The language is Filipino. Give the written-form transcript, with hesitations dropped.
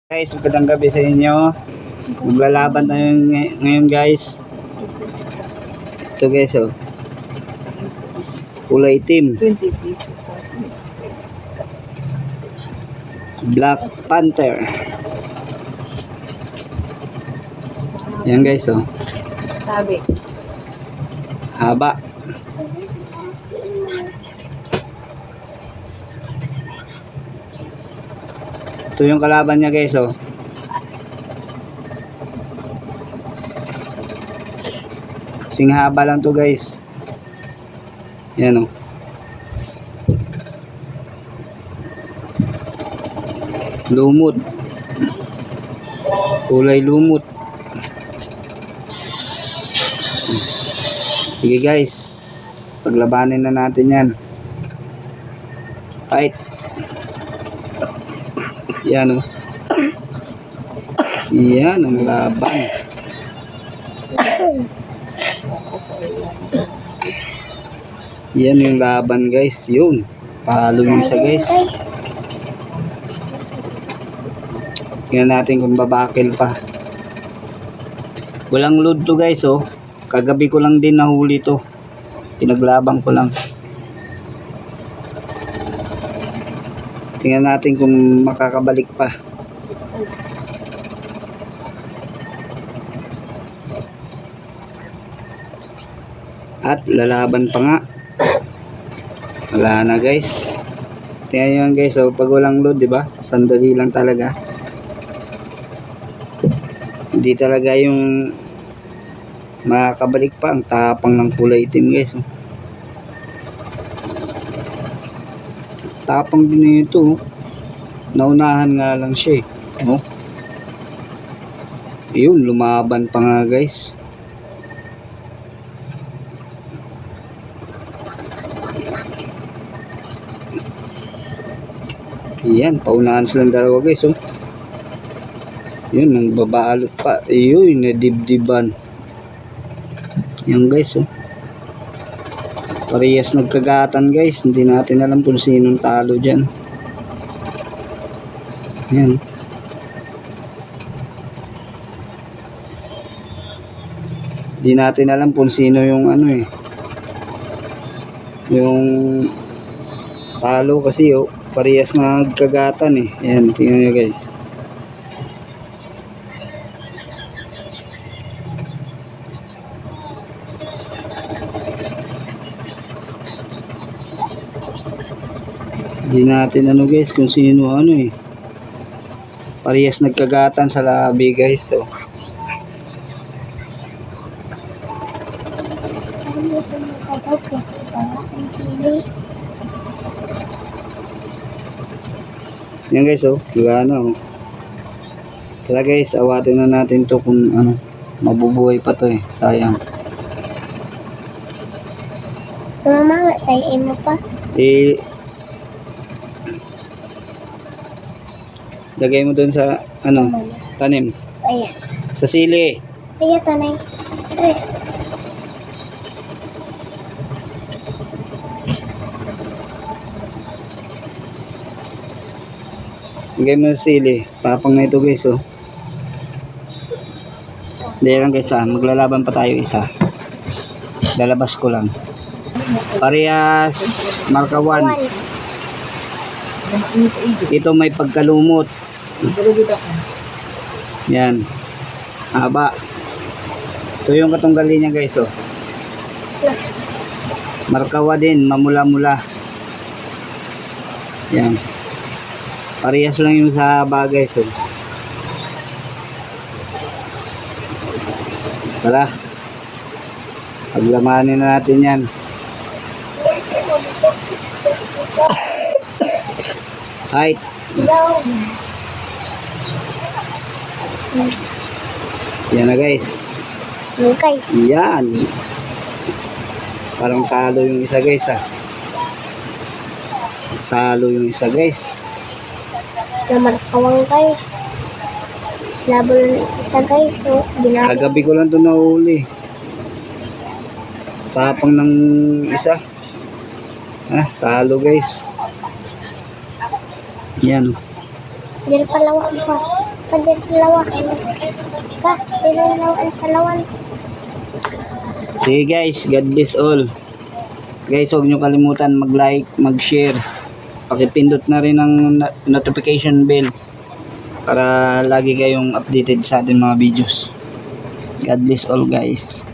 Guys, magandang gabi sa inyo. Maglalaban tayo ngayon guys. Ito guys, oh. Kulay itim. Black Panther. Yan guys, oh. Sabi. Haba. Ito yung kalaban niya guys, oh. Singhaba lang to guys. Yan, oh. Lumot. Kulay lumot. Sige guys, paglabanin na natin yan. Fight. Yan, oh. Yan ang laban. Yan yung laban guys. Yun. Palo yun siya guys. Tingnan natin kung babakil pa. Walang load to guys, oh. Kagabi ko lang din nahuli to. Pinaglabang ko lang. Tingnan natin kung makakabalik pa. At lalaban pa nga. Wala na guys. Tingnan nyo yan guys, oh. Pag walang load, diba? Sandali lang talaga. Hindi talaga yung makakabalik pa. Ang tapang ng kulay itim guys, oh. Tapang din ito, oh. Naunahan nga lang siya, eh. Oh. Yun, lumaban pa nga guys. Yan, paunahan silang dalawa guys, oh. Yun, nang babaalot pa. Yun, nadibdiban. Yan guys, oh. Parehas nagkagatan guys. Hindi natin alam kung sinong talo dyan. Yan. Hindi natin alam kung sino yung ano, eh. Yung talo kasi, oh. Parehas nagkagatan, eh. Yan, tingnan nyo guys. Hindi natin ano guys kung sino ano, eh. Parehas nagkagatan sa labi guys, so. Yan guys, oh. Wala na, oh. Kaya guys, awatin na natin to kung ano, mabubuhay pa to, eh. Sayang. Mama, sayin mo pa. Eh, lagay mo dun sa ano, tanim. Ayan. Sa sili. Ayan, tanay. Lagay mo sa sili. Tapang na ito guys, oh. Hindi lang guys, ah. Maglalaban pa tayo isa. Lalabas ko lang. Parehas marka 1. Ito may pagkalumot. Yan. Haba. Ito yung katunggali niya guys, oh. Markawa din, mamula-mula. Yan. Parehas lang yung sa haba guys, oh. Tara. Paglamanin na natin yan. Height. Yan na guys. Okay. Yan. Parang talo yung isa guys, ah. Talo yung isa guys. Namarkawang guys. Laban isa guys, so. Kagabi ko lang ito nahuli. Tapang ng isa. Ah, talo guys. Yan. Dili pa lang ako pa. Pwede dalawa. Pa, dalawa ang talawan. Sige guys, God bless all. Guys, huwag nyo kalimutan mag-like, mag-share. Pakipindot na rin ang notification bell para lagi kayong updated sa ating mga videos. God bless all guys.